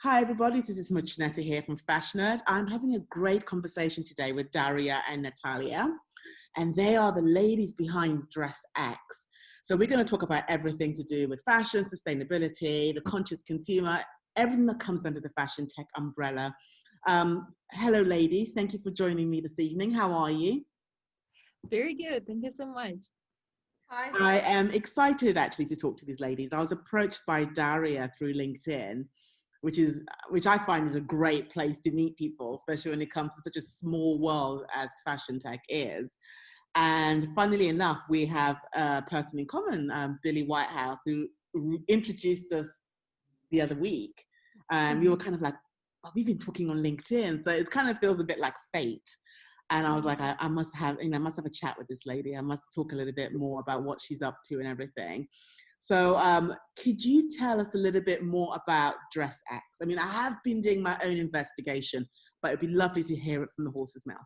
Hi everybody, this is Muchaneta here from FashNerd. I'm having a great conversation today with Daria and Natalia, and they are the ladies behind DressX. So we're going to talk about everything to do with fashion, sustainability, the conscious consumer, everything that comes under the fashion tech umbrella. Hello ladies, thank you for joining me this evening. How are you? Very good, thank you so much. Hi. I am excited actually to talk to these ladies. I was approached by Daria through LinkedIn, which I find is a great place to meet people, especially when it comes to such a small world as fashion tech is. And funnily enough, we have a person in common, Billy Whitehouse, who introduced us the other week. We were kind of like, oh, we've been talking on LinkedIn, so it kind of feels a bit like fate. And I was like, I must have a chat with this lady. I must talk a little bit more about what she's up to and everything. So could you tell us a little bit more about DressX? I mean, I have been doing my own investigation, but it'd be lovely to hear it from the horse's mouth.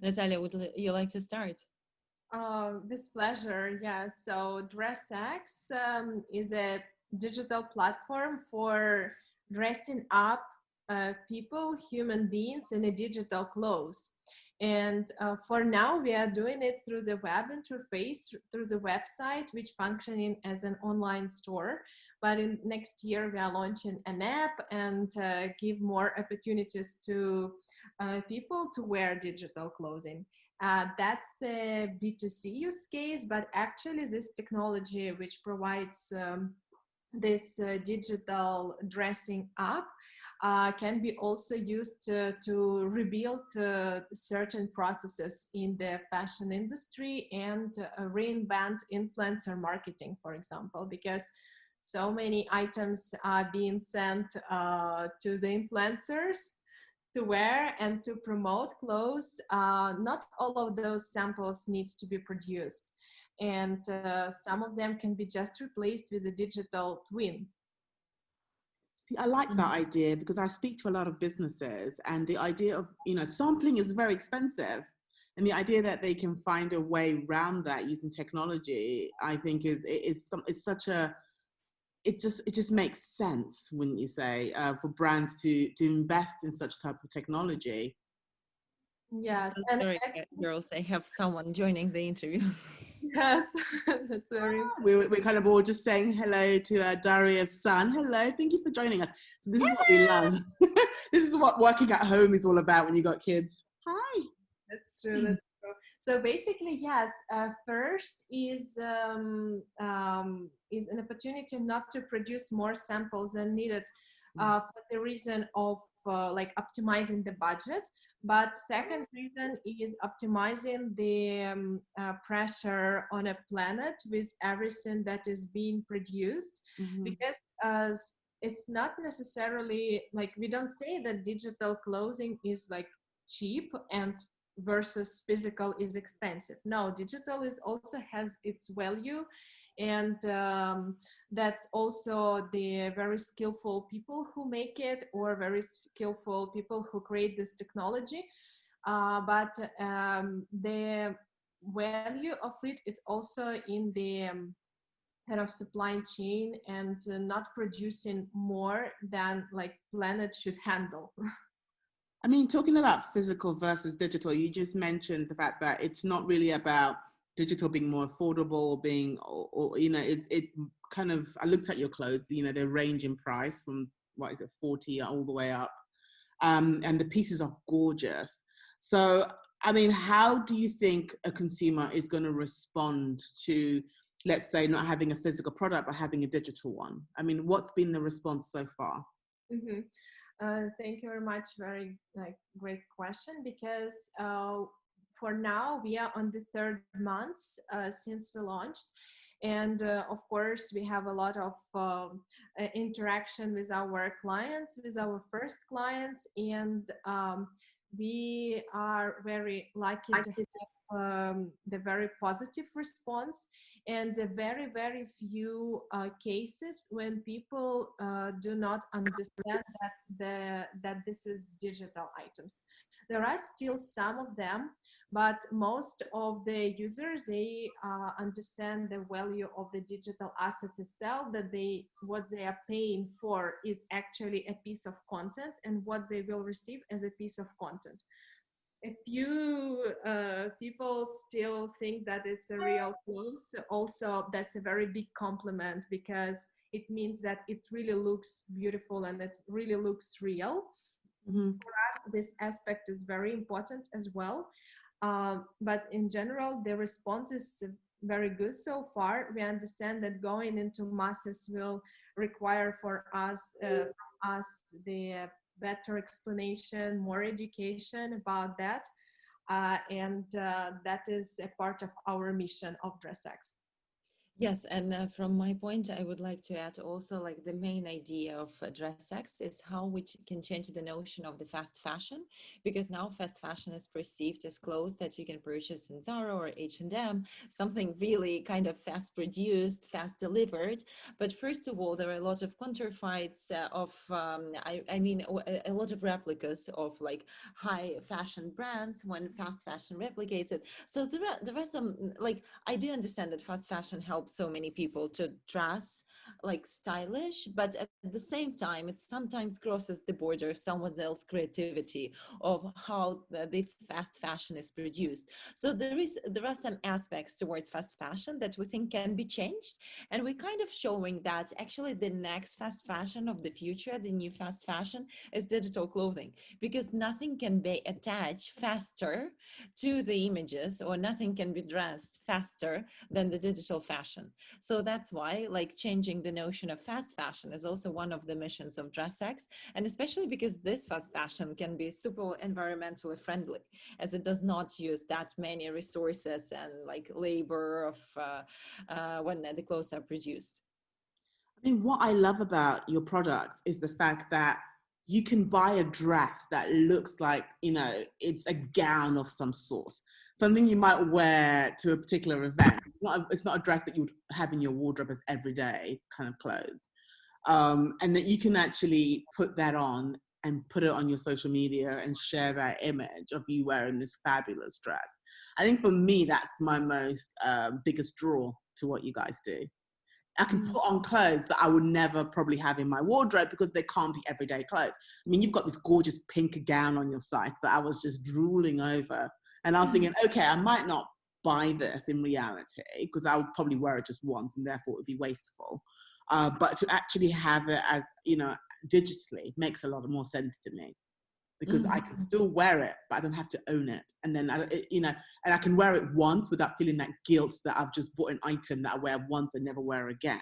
Natalia, would you like to start? With pleasure, yeah. So DressX is a digital platform for dressing up people, human beings in a digital clothes. And for now, we are doing it through the web interface, through the website, which functioning as an online store. But in next year, we are launching an app and give more opportunities to people to wear digital clothing. That's a B2C use case, but actually this technology, which provides this digital dressing up, can be also used to rebuild certain processes in the fashion industry and reinvent influencer marketing, for example, because so many items are being sent to the influencers to wear and to promote clothes. Not all of those samples needs to be produced, and some of them can be just replaced with a digital twin. See, I like that idea because I speak to a lot of businesses, and the idea of, sampling is very expensive. And the idea that they can find a way around that using technology, I think it just makes sense, wouldn't you say, for brands to invest in such type of technology. Yes. Sorry, girls, I have someone joining the interview. Yes, that's very We're kind of all just saying hello to Daria's son. Hello, thank you for joining us. So this is what we love. This is what working at home is all about when you got kids. Hi. That's true. That's true. So basically, yes. First is an opportunity not to produce more samples than needed for the reason of like optimizing the budget. But second reason is optimizing the pressure on a planet with everything that is being produced, because it's not necessarily like, we don't say that digital clothing is like cheap and versus physical is expensive. No, digital is also has its value, and that's also the very skillful people who make it, or very skillful people who create this technology. But the value of it is also in the kind of supply chain, and not producing more than like planet should handle. I mean, talking about physical versus digital, you just mentioned the fact that it's not really about digital being more affordable, or it kind of, I looked at your clothes, they range in price from, 40 all the way up. And the pieces are gorgeous. So, I mean, how do you think a consumer is going to respond to, let's say, not having a physical product, but having a digital one? I mean, what's been the response so far? Mm-hmm. Thank you very much. Very great question, because for now we are on the third month since we launched, and of course we have a lot of interaction with our clients, with our first clients, and we are very lucky to have the very positive response, and the very, very few cases when people do not understand that this is digital items. There are still some of them, but most of the users, they understand the value of the digital assets itself, that what they are paying for is actually a piece of content, and what they will receive as a piece of content. A few people still think that it's a real clothes. Also, that's a very big compliment, because it means that it really looks beautiful and it really looks real. Mm-hmm. For us, this aspect is very important as well. But in general, the response is very good so far. We understand that going into masses will require for us the better explanation, more education about that. And that is a part of our mission of DressX. Yes, and from my point, I would like to add also like the main idea of DressX is how we can change the notion of the fast fashion, because now fast fashion is perceived as clothes that you can purchase in Zara or H&M, something really kind of fast produced, fast delivered. But first of all, there are a lot of counterfeits I mean, a lot of replicas of like high fashion brands when fast fashion replicates it. So there are some, like, I do understand that fast fashion helps so many people to dress like stylish, but at the same time it sometimes crosses the border of someone else's creativity of how the fast fashion is produced. So there are some aspects towards fast fashion that we think can be changed, and we're kind of showing that actually the next fast fashion of the future, the new fast fashion, is digital clothing, because nothing can be attached faster to the images, or nothing can be dressed faster than the digital fashion. So that's why like changing the notion of fast fashion is also one of the missions of DressX, and especially because this fast fashion can be super environmentally friendly, as it does not use that many resources and like labor of when the clothes are produced. I mean, what I love about your product is the fact that you can buy a dress that looks like, it's a gown of some sort, something you might wear to a particular event. It's not a dress that you would have in your wardrobe as everyday kind of clothes. And that you can actually put that on and put it on your social media and share that image of you wearing this fabulous dress. I think for me, that's my most biggest draw to what you guys do. I can put on clothes that I would never probably have in my wardrobe because they can't be everyday clothes. I mean, you've got this gorgeous pink gown on your site that I was just drooling over. And I was thinking, okay, I might not buy this in reality because I would probably wear it just once and therefore it would be wasteful. But to actually have it as, digitally makes a lot more sense to me, because I can still wear it, but I don't have to own it. And then, and I can wear it once without feeling that guilt that I've just bought an item that I wear once and never wear again.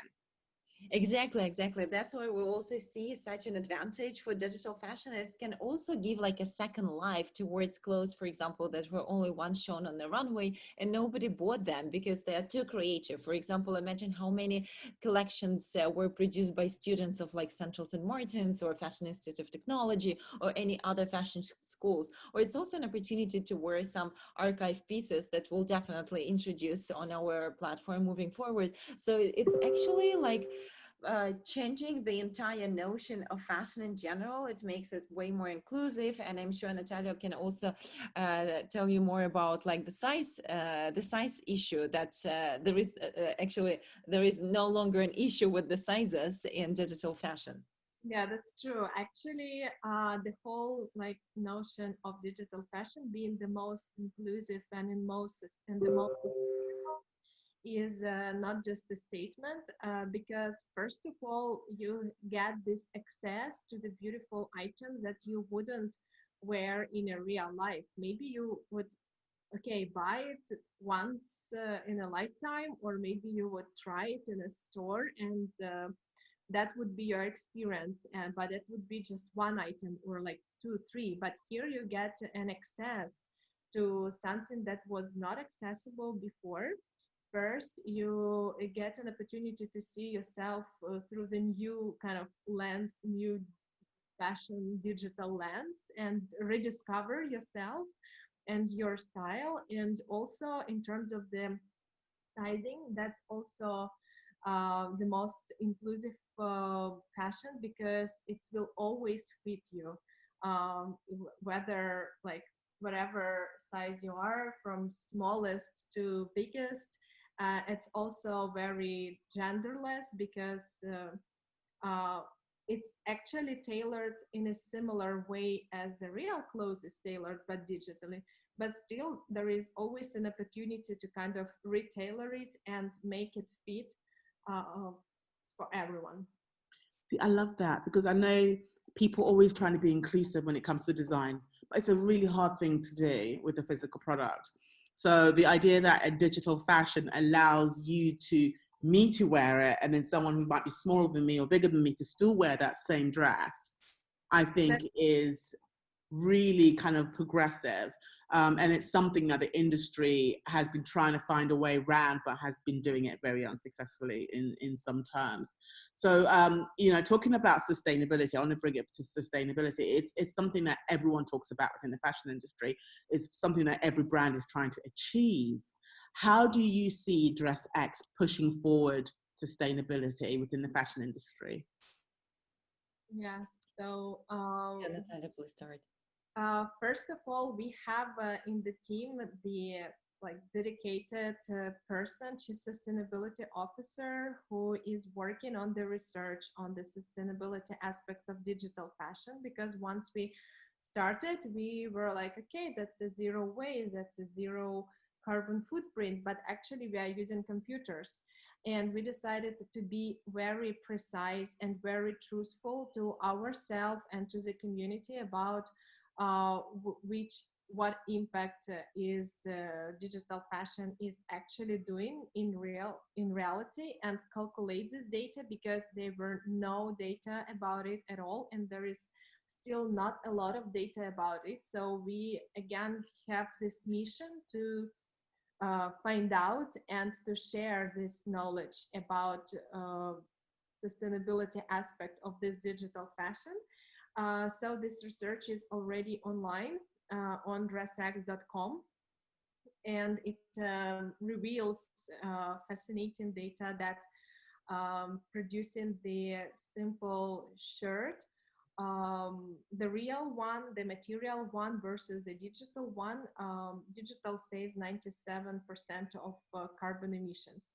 Exactly. That's why we also see such an advantage for digital fashion. It can also give like a second life towards clothes, for example, that were only once shown on the runway and nobody bought them because they are too creative. For example, imagine how many collections were produced by students of like Central St. Martin's or Fashion Institute of Technology or any other fashion schools. Or it's also an opportunity to wear some archive pieces that we'll definitely introduce on our platform moving forward. So it's actually like changing the entire notion of fashion in general. It makes it way more inclusive, and I'm sure Natalia can also tell you more about like the size issue, that there is actually there is no longer an issue with the sizes in digital fashion. Yeah, that's true. Actually, the whole like notion of digital fashion being the most inclusive and the most is not just a statement, because first of all, you get this access to the beautiful items that you wouldn't wear in a real life. Maybe you would, okay, buy it once in a lifetime, or maybe you would try it in a store, and that would be your experience. And but it would be just one item or like two, three. But here you get an access to something that was not accessible before. First, you get an opportunity to see yourself through the new kind of lens, new fashion digital lens, and rediscover yourself and your style. And also in terms of the sizing, that's also the most inclusive fashion, because it will always fit you, whether like whatever size you are, from smallest to biggest. It's also very genderless because it's actually tailored in a similar way as the real clothes is tailored, but digitally. But still, there is always an opportunity to kind of retailor it and make it fit for everyone. See, I love that because I know people always trying to be inclusive when it comes to design, but it's a really hard thing to do with a physical product. So the idea that a digital fashion allows you to me to wear it and then someone who might be smaller than me or bigger than me to still wear that same dress, I think is really kind of progressive. And it's something that the industry has been trying to find a way around, but has been doing it very unsuccessfully in some terms. So, talking about sustainability, I want to bring it to sustainability. It's something that everyone talks about within the fashion industry. It's something that every brand is trying to achieve. How do you see DressX pushing forward sustainability within the fashion industry? Yes. So, Natalia, please start. first of all, we have in the team the like dedicated person, chief sustainability officer, who is working on the research on the sustainability aspect of digital fashion. Because once we started, we were like, okay, that's a zero waste, that's a zero carbon footprint, but actually we are using computers. And we decided to be very precise and very truthful to ourselves and to the community about what impact is digital fashion is actually doing in reality, and calculate this data, because there were no data about it at all, and there is still not a lot of data about it. So we again have this mission to find out and to share this knowledge about sustainability aspect of this digital fashion. So this research is already online on DressX.com, and it reveals fascinating data that producing the simple shirt, the real one, the material one versus the digital one, digital saves 97% of carbon emissions.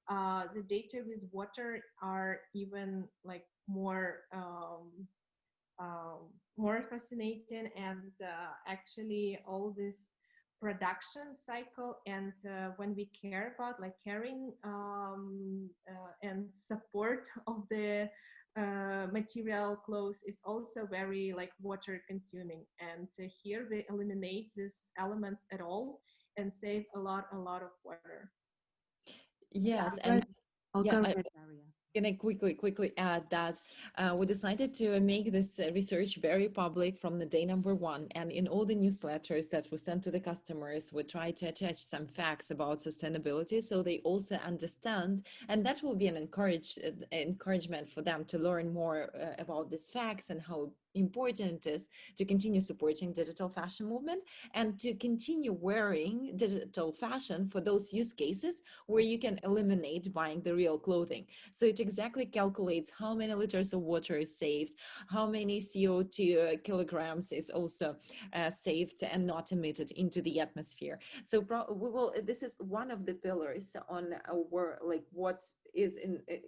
The data with water are even like more fascinating, and actually all this production cycle, and when we care about like caring and support of the material clothes, is also very like water consuming, and here we eliminate these elements at all and save a lot of water. Yes, Yeah, and I'll yeah, go ahead, Daria. Can I quickly add that we decided to make this research very public from the day number one, and in all the newsletters that we send to the customers, we try to attach some facts about sustainability so they also understand, and that will be an encouragement for them to learn more about these facts and how important it is to continue supporting digital fashion movement and to continue wearing digital fashion for those use cases where you can eliminate buying the real clothing. So it exactly calculates how many liters of water is saved, how many CO2 kilograms is also saved and not emitted into the atmosphere. So we will. This is one of the pillars on our like what is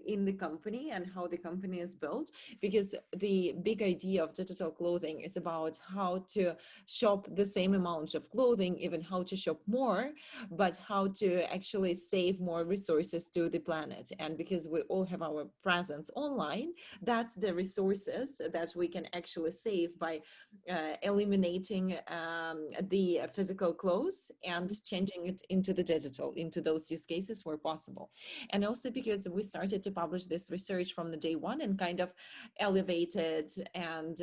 in the company and how the company is built, because the big idea of digital clothing is about how to shop the same amount of clothing, even how to shop more, but how to actually save more resources to the planet. And because we all have our presence online, that's the resources that we can actually save by eliminating the physical clothes and changing it into the digital, into those use cases where possible. And also because we started to publish this research from the day one and kind of elevate it and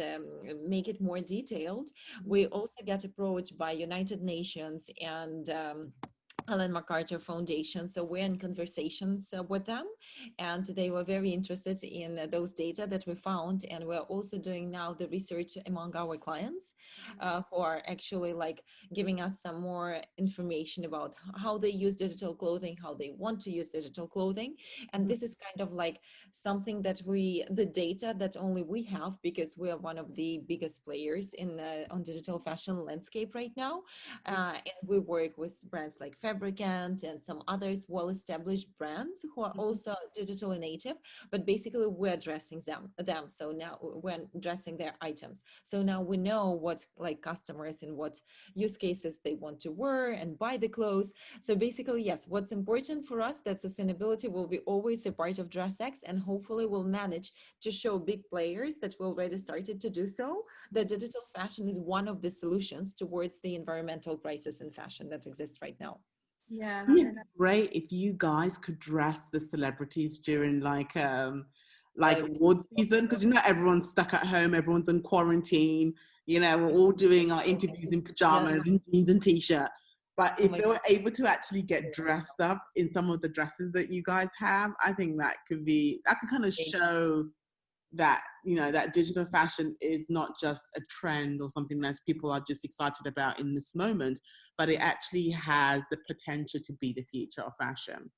make it more detailed, we also get approached by United Nations and Ellen MacArthur Foundation. So we're in conversations with them, and they were very interested in those data that we found. And we're also doing now the research among our clients who are actually like giving us some more information about how they use digital clothing, how they want to use digital clothing. And this is kind of like something that the data that only we have, because we are one of the biggest players in on digital fashion landscape right now. And we work with brands like Fabricant and some others, well-established brands who are also digitally native, but basically we're addressing them. So now we're addressing their items. So now we know what like customers and what use cases they want to wear and buy the clothes. So basically, yes, what's important for us, that sustainability will be always a part of DressX, and hopefully we'll manage to show big players that we already started to do so, that digital fashion is one of the solutions towards the environmental crisis in fashion that exists right now. Yeah, It'd be great if you guys could dress the celebrities during like awards season, because you know everyone's stuck at home, everyone's in quarantine. You know, we're all doing our interviews in pajamas and jeans and t-shirt. But if they were able to actually get dressed up in some of the dresses that you guys have, I think that could kind of show that, you know, that digital fashion is not just a trend or something that people are just excited about in this moment, but it actually has the potential to be the future of fashion.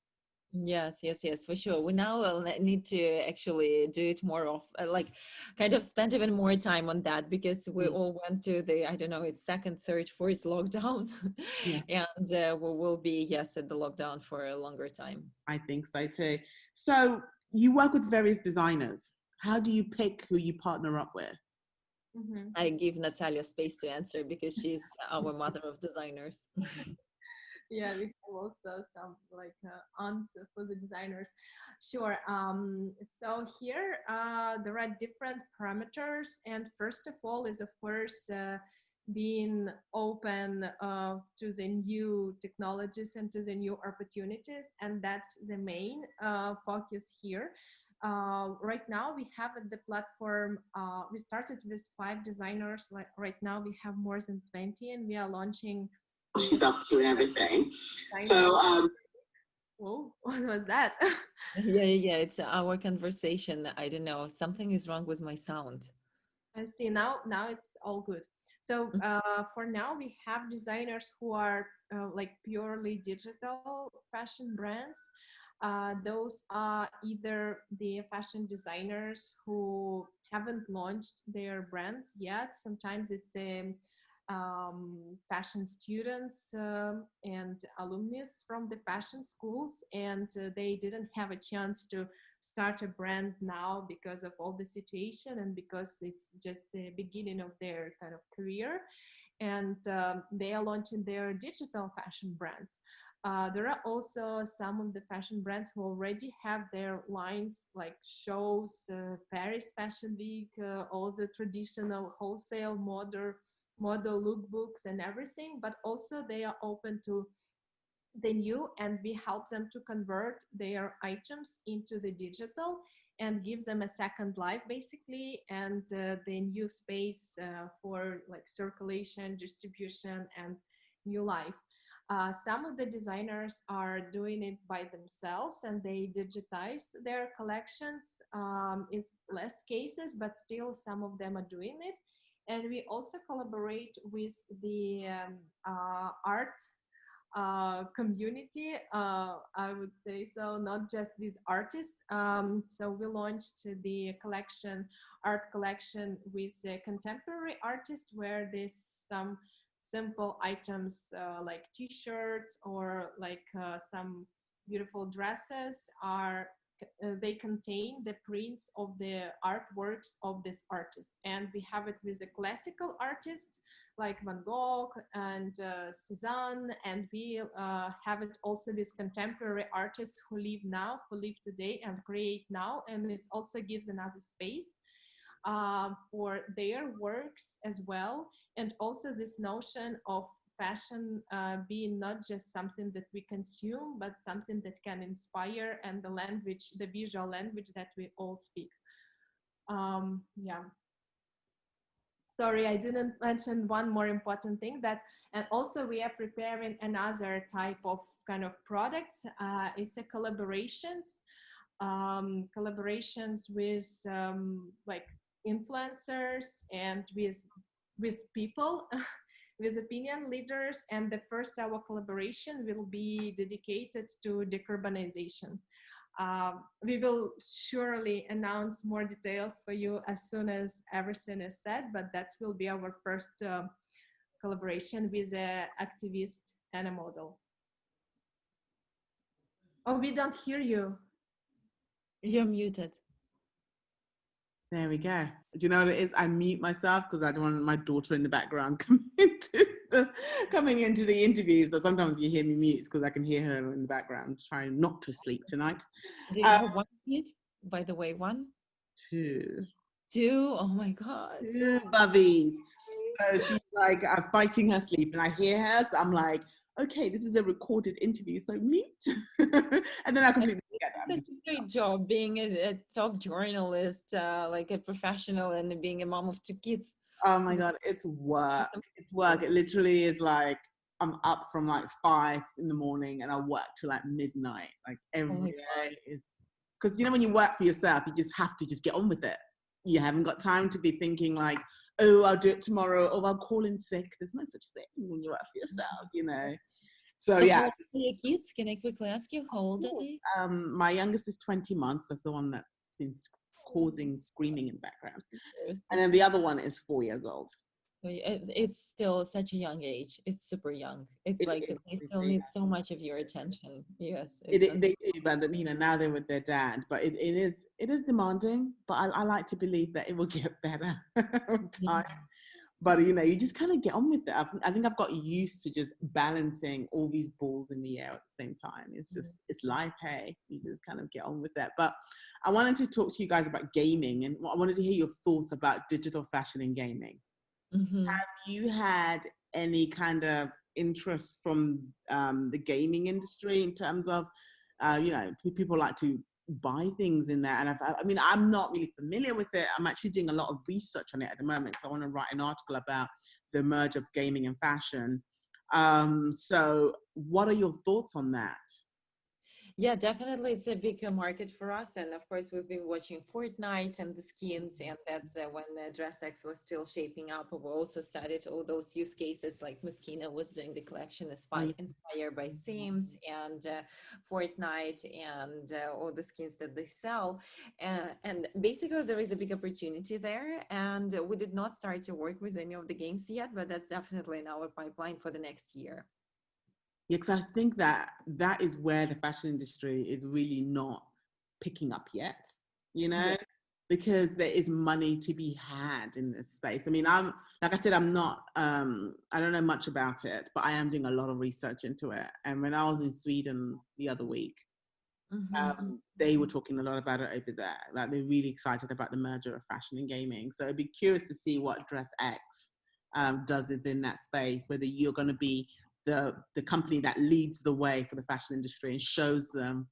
Yes, for sure. We now will need to actually do it more of like kind of spend even more time on that, because we all went to the, I don't know, it's second, third, fourth lockdown. Yeah. And we will be, yes, at the lockdown for a longer time. I think so too. So you work with various designers. How do you pick who you partner up with? I give Natalia space to answer because she's our mother of designers. Yeah, we have also some like answer for the designers. Sure. So here there are different parameters, and first of all is of course being open to the new technologies and to the new opportunities, and that's the main focus here. Right now we have at the platform, we started with 5 designers. Like right now we have more than 20, and we are launching. She's up to and everything. So, whoa, what was that? Yeah. It's our conversation. I don't know. Something is wrong with my sound. I see. Now it's all good. So for now, we have designers who are like purely digital fashion brands. Those are either the fashion designers who haven't launched their brands yet. Sometimes it's fashion students and alumnus from the fashion schools, and they didn't have a chance to start a brand now because of all the situation and because it's just the beginning of their kind of career, and they are launching their digital fashion brands. There are also some of the fashion brands who already have their lines like shows, Paris Fashion Week, all the traditional wholesale model lookbooks and everything, but also they are open to the new, and we help them to convert their items into the digital and give them a second life basically, and the new space for like circulation, distribution, and new life. Some of the designers are doing it by themselves and they digitize their collections. It's less cases, but still some of them are doing it. And we also collaborate with the art community, I would say so, not just with artists. So we launched the art collection with contemporary artists, where there's some simple items like t-shirts or like some beautiful dresses they contain the prints of the artworks of this artist. And we have it with a classical artist like Van Gogh and Cézanne, and we have it also with contemporary artists who live today and create now, and it also gives another space for their works as well. And also this notion of fashion being not just something that we consume, but something that can inspire, and the visual language that we all speak. Yeah. Sorry, I didn't mention one more important thing, and also we are preparing another type of kind of products. It's a collaborations with like influencers and with people with opinion leaders. And the first our collaboration will be dedicated to decarbonization. We will surely announce more details for you as soon as everything is said, but that will be our first collaboration with an activist and a model. Oh, we don't hear you. You're muted. There we go. Do you know what it is? I mute myself because I don't want my daughter in the background coming into the interview. So sometimes you hear me mute because I can hear her in the background trying not to sleep tonight. Do you have one kid, by the way? One? Two. Oh my God. Two bubbies. So she's like fighting her sleep and I hear her. So I'm like, okay, this is a recorded interview, so mute. And then I completely forget that. Such a great job being a top journalist, like a professional, and being a mom of two kids. Oh my God, it's work. It's work. It literally is like, I'm up from like 5 in the morning and I work till like midnight, like every day is, because you know, when you work for yourself, you just have to just get on with it. You haven't got time to be thinking like, oh, I'll do it tomorrow, or I'll call in sick. There's no such thing when you work for yourself, you know. So yeah. How old are your kids? Can I quickly ask you, how old are they? My youngest is 20 months. That's the one that's been causing screaming in the background. And then the other one is 4 years old. It's still such a young age. It's super young. It's like they still need so much of your attention. Yes, they do, but you know, now they're with their dad. But it is demanding. But I like to believe that it will get better over time. But you know, you just kind of get on with it. I think I've got used to just balancing all these balls in the air at the same time. It's just it's life, hey. You just kind of get on with that. But I wanted to talk to you guys about gaming, and I wanted to hear your thoughts about digital fashion and gaming. Have you had any kind of interest from the gaming industry in terms of, you know, people like to buy things in there? And I mean, I'm not really familiar with it. I'm actually doing a lot of research on it at the moment. So I want to write an article about the merge of gaming and fashion. So what are your thoughts on that? Yeah, definitely. It's a big market for us. And of course, we've been watching Fortnite and the skins. And that's when DressX was still shaping up. We also studied all those use cases, like Muskina was doing the collection inspired by Sims and Fortnite and all the skins that they sell. And basically, there is a big opportunity there. And we did not start to work with any of the games yet, but that's definitely in our pipeline for the next year. Yeah, because I think that is where the fashion industry is really not picking up yet, you know, because there is money to be had in this space. I mean, like I said, I'm not, I don't know much about it, but I am doing a lot of research into it. And when I was in Sweden the other week, they were talking a lot about it over there. Like, they're really excited about the merger of fashion and gaming. So I'd be curious to see what DressX does within that space, whether you're going to be the company that leads the way for the fashion industry and shows them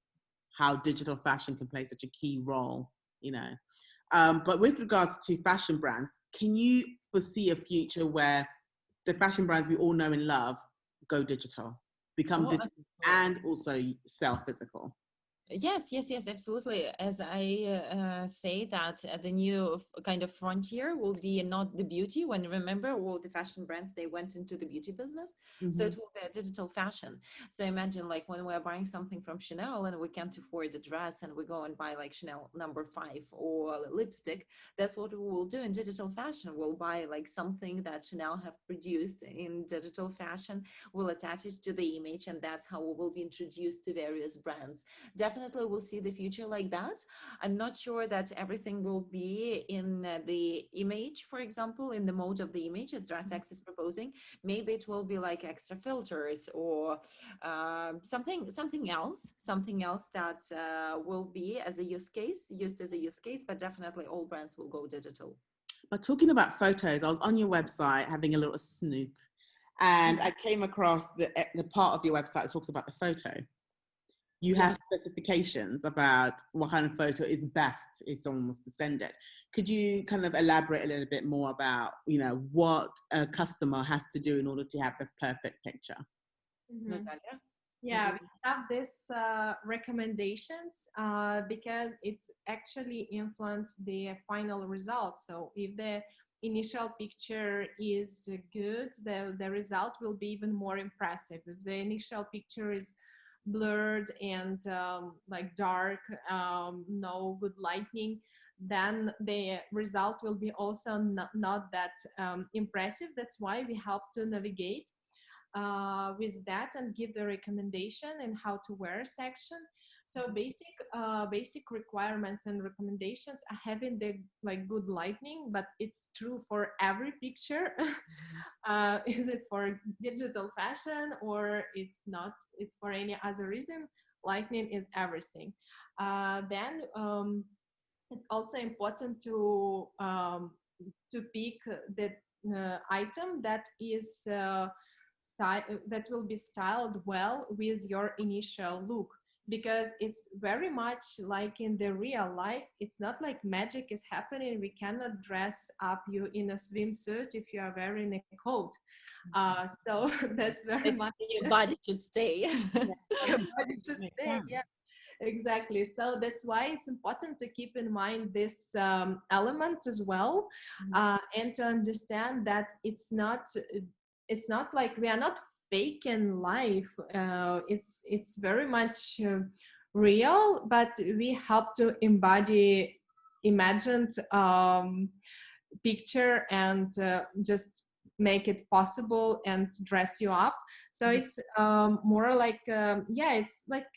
how digital fashion can play such a key role, you know. But with regards to fashion brands, can you foresee a future where the fashion brands we all know and love go digital, become digital, and also sell physical? Yes, absolutely. As I say that the new kind of frontier will be not the beauty. When remember all the fashion brands, they went into the beauty business. So it will be a digital fashion. So imagine like when we're buying something from Chanel and we can't afford a dress and we go and buy like Chanel number 5 or lipstick. That's what we will do in digital fashion. We'll buy like something that Chanel have produced in digital fashion. We'll attach it to the image, and that's how we will be introduced to various brands. Definitely we'll see the future like that. I'm not sure that everything will be in the image, for example, in the mode of the image as DressX is proposing. Maybe it will be like extra filters or something else that will be as a use case, used as a use case, but definitely all brands will go digital. But talking about photos, I was on your website having a little snoop, and I came across the part of your website that talks about the photo. You have specifications about what kind of photo is best if someone wants to send it. Could you kind of elaborate a little bit more about, you know, what a customer has to do in order to have the perfect picture? Natalia? Yeah, we have this recommendations because it actually influence the final result. So if the initial picture is good, the result will be even more impressive. If the initial picture is blurred and like dark, no good lighting, then the result will be also not that impressive. That's why we help to navigate with that and give the recommendation and how to wear section. So basic requirements and recommendations are having the like good lighting, but it's true for every picture. Is it for digital fashion or it's not? It's for any other reason. Lighting is everything. Then it's also important to pick the item that is that will be styled well with your initial look, because it's very much like in the real life. It's not like magic is happening. We cannot dress up you in a swimsuit if you are wearing a coat. So that's very much your body should stay. your body should stay. Yeah, exactly. So that's why it's important to keep in mind this element as well, and to understand that it's not like we are not fake in life. It's very much real, but we help to embody imagined picture and just make it possible and dress you up. So it's more like yeah, it's like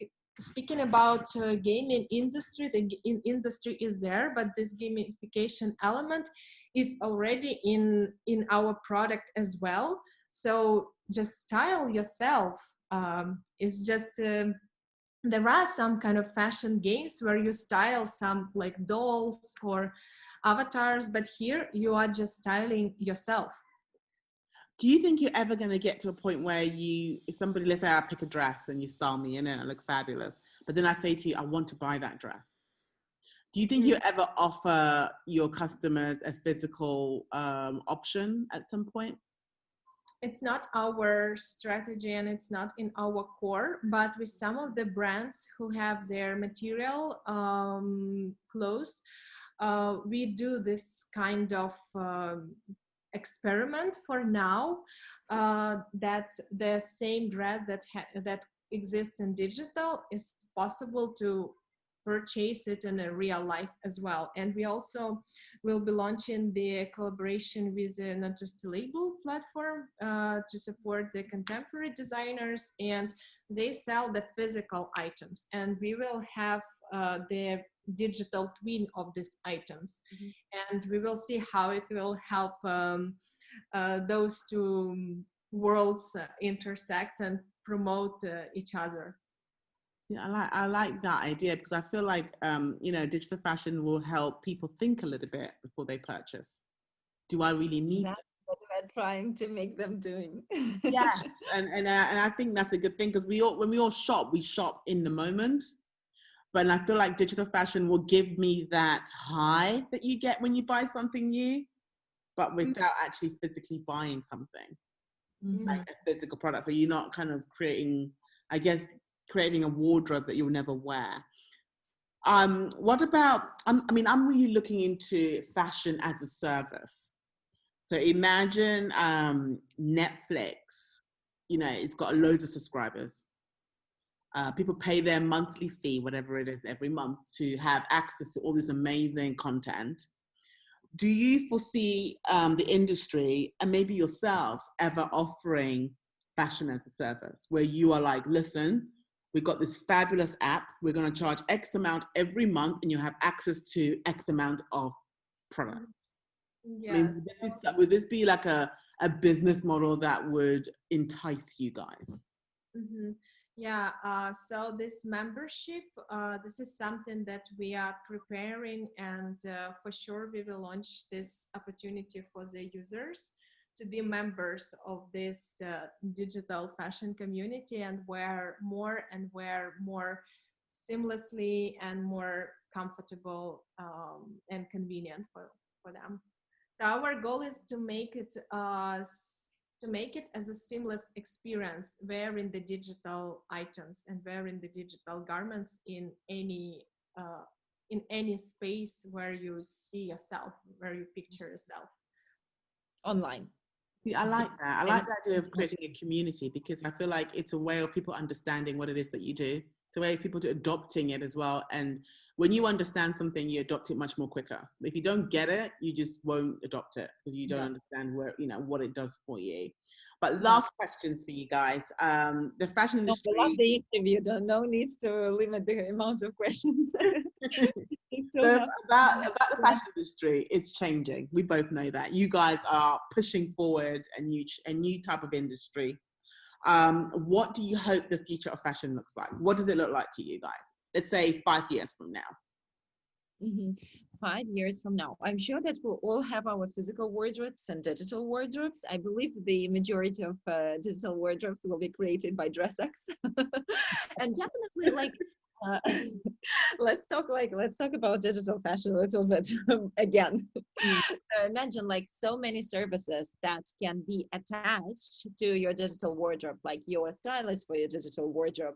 speaking about gaming industry. The industry is there, but this gamification element, it's already in our product as well. So just style yourself. It's just there are some kind of fashion games where you style some like dolls or avatars, but here you are just styling yourself. Do you think you're ever going to get to a point where if somebody, let's say I pick a dress and you style me in it and I look fabulous, but then I say to you, I want to buy that dress. Do you think you ever offer your customers a physical option at some point? It's not our strategy and it's not in our core, but with some of the brands who have their material clothes, we do this kind of experiment for now, that the same dress that exists in digital is possible to purchase it in a real life as well. And we also will be launching the collaboration with Not Just a Label platform to support the contemporary designers, and they sell the physical items, and we will have the digital twin of these items. And we will see how it will help those two worlds intersect and promote each other. Yeah, I like that idea, because I feel like digital fashion will help people think a little bit before they purchase. Do I really need That's what we're trying to make them doing. Yes, and I think that's a good thing, because when we all shop, we shop in the moment. But I feel like digital fashion will give me that high that you get when you buy something new, but without actually physically buying something, like a physical product. So you're not kind of creating a wardrobe that you'll never wear. What about, I'm really looking into fashion as a service. So imagine Netflix, it's got loads of subscribers. People pay their monthly fee, whatever it is, every month to have access to all this amazing content. Do you foresee the industry and maybe yourselves ever offering fashion as a service, where you are like, listen, we've got this fabulous app, we're going to charge X amount every month and you have access to X amount of products? Yes. Would this be like a business model that would entice you guys? Yeah, so this membership, this is something that we are preparing, and for sure we will launch this opportunity for the users to be members of this digital fashion community and wear more seamlessly and more comfortable and convenient for them. So our goal is to make it to make it as a seamless experience wearing the digital items and wearing the digital garments in any space where you see yourself, where you picture yourself online. See, I like that. I like the idea of creating a community, because I feel like it's a way of people understanding what it is that you do. It's a way of people to adopting it as well. And when you understand something, you adopt it much more quicker. If you don't get it, you just won't adopt it because you don't understand where, what it does for you. But last questions for you guys. The fashion industry. I love the interview. No need to limit the amount of questions. So about the fashion industry, it's changing. We both know that. You guys are pushing forward a new type of industry. What do you hope the future of fashion looks like? What does it look like to you guys? Let's say 5 years from now. Mm-hmm. 5 years from now, I'm sure that we'll all have our physical wardrobes and digital wardrobes. I believe the majority of digital wardrobes will be created by DressX. And definitely, like, uh, let's talk about digital fashion a little bit again. So imagine like so many services that can be attached to your digital wardrobe, like you're a stylist for your digital wardrobe,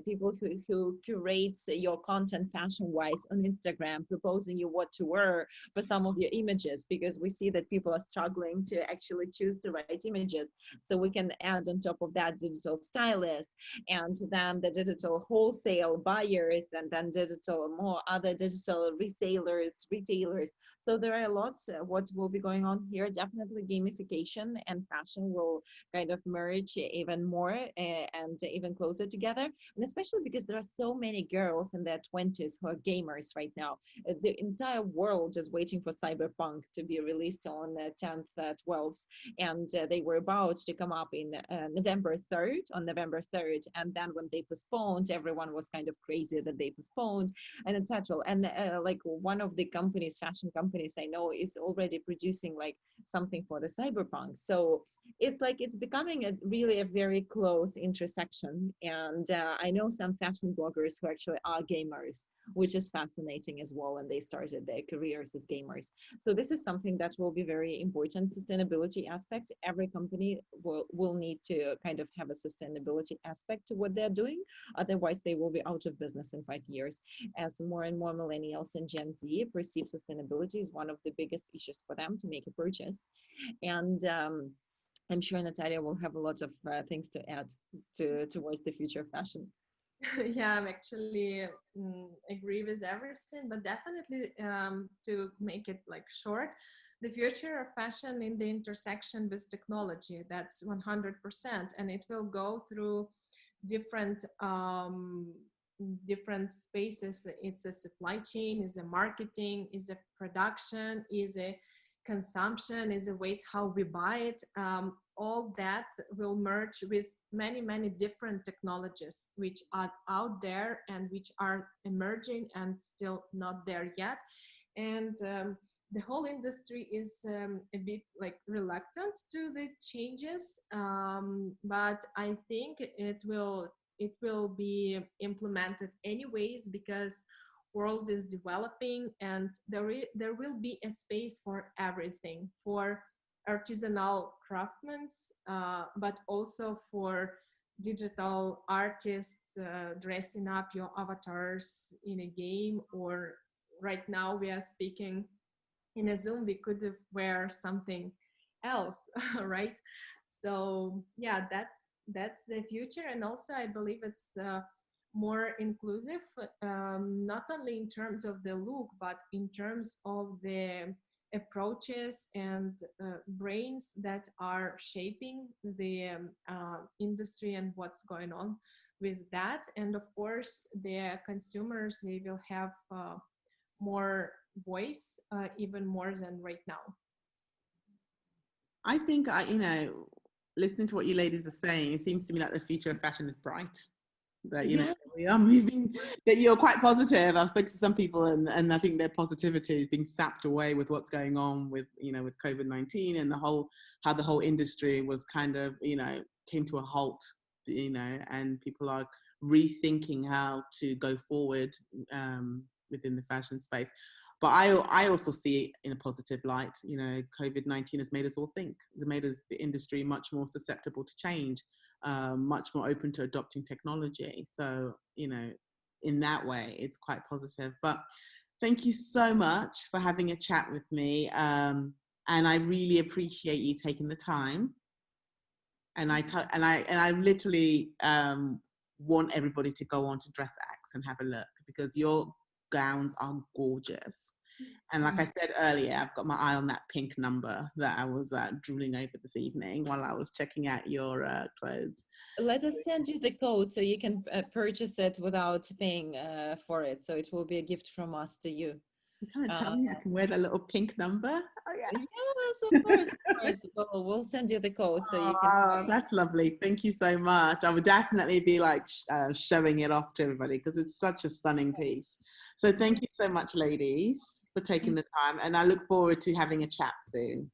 people who curates your content fashion wise on Instagram, proposing you what to wear for some of your images, because we see that people are struggling to actually choose the right images. So we can add on top of that digital stylist, and then the digital wholesale buyers, and then more other digital resellers, retailers. So there are lots what will be going on here. Definitely gamification and fashion will kind of merge even more and even closer together. And especially because there are so many girls in their 20s who are gamers right now. The entire world is waiting for Cyberpunk to be released on 10th, 12th. And they were about to come up in November 3rd, on November 3rd. And then when they postponed, everyone was kind of crazy that they postponed, and etc. And like one of the companies, fashion companies I know, is already producing like something for the Cyberpunk. So it's like it's becoming really a very close intersection. And I know some fashion bloggers who actually are gamers, which is fascinating as well, and they started their careers as gamers. So this is something that will be very important. Sustainability aspect, every company will need to kind of have a sustainability aspect to what they're doing, otherwise they will be out of business in 5 years, as more and more millennials and Gen Z perceive sustainability as one of the biggest issues for them to make a purchase. And I'm sure Natalia will have a lot of things to add towards the future of fashion. Yeah, I'm actually agree with everything, but definitely to make it like short, the future of fashion in the intersection with technology, that's 100%, and it will go through different different spaces. It's a supply chain, is a marketing, is a production, is a consumption, is a ways how we buy it. All that will merge with many different technologies which are out there and which are emerging and still not there yet. And the whole industry is a bit like reluctant to the changes, but I think it will be implemented anyways, because world is developing, and there will be a space for everything, for artisanal craftsmen, but also for digital artists dressing up your avatars in a game, or right now we are speaking in a Zoom, we could wear something else, right? So yeah, that's the future. And also I believe it's more inclusive, not only in terms of the look, but in terms of the approaches and brains that are shaping the industry and what's going on with that. And of course the consumers, they will have more voice, even more than right now. I think listening to what you ladies are saying, it seems to me like the future of fashion is bright. That Yes. we are moving. That you're quite positive. I've spoken to some people, and I think their positivity is being sapped away with what's going on with with COVID-19 and how the whole industry was kind of came to a halt. And people are rethinking how to go forward within the fashion space. But I also see it in a positive light. You know, COVID-19 has made us all think. It made us, the industry, much more susceptible to change, much more open to adopting technology. So, you know, in that way, it's quite positive. But thank you so much for having a chat with me. And I really appreciate you taking the time. And I literally want everybody to go on to DressX and have a look, because your gowns are gorgeous. And like I said earlier, I've got my eye on that pink number that I was drooling over this evening while I was checking out your clothes. Let us send you the code so you can purchase it without paying for it. So it will be a gift from us to you. You're trying to tell me I can wear that little pink number? Oh, yes. Yes, of course, of course. We'll send you the code so you can. Oh, that's lovely. Thank you so much. I would definitely be like showing it off to everybody, because it's such a stunning piece. So thank you so much, ladies, for taking the time. And I look forward to having a chat soon.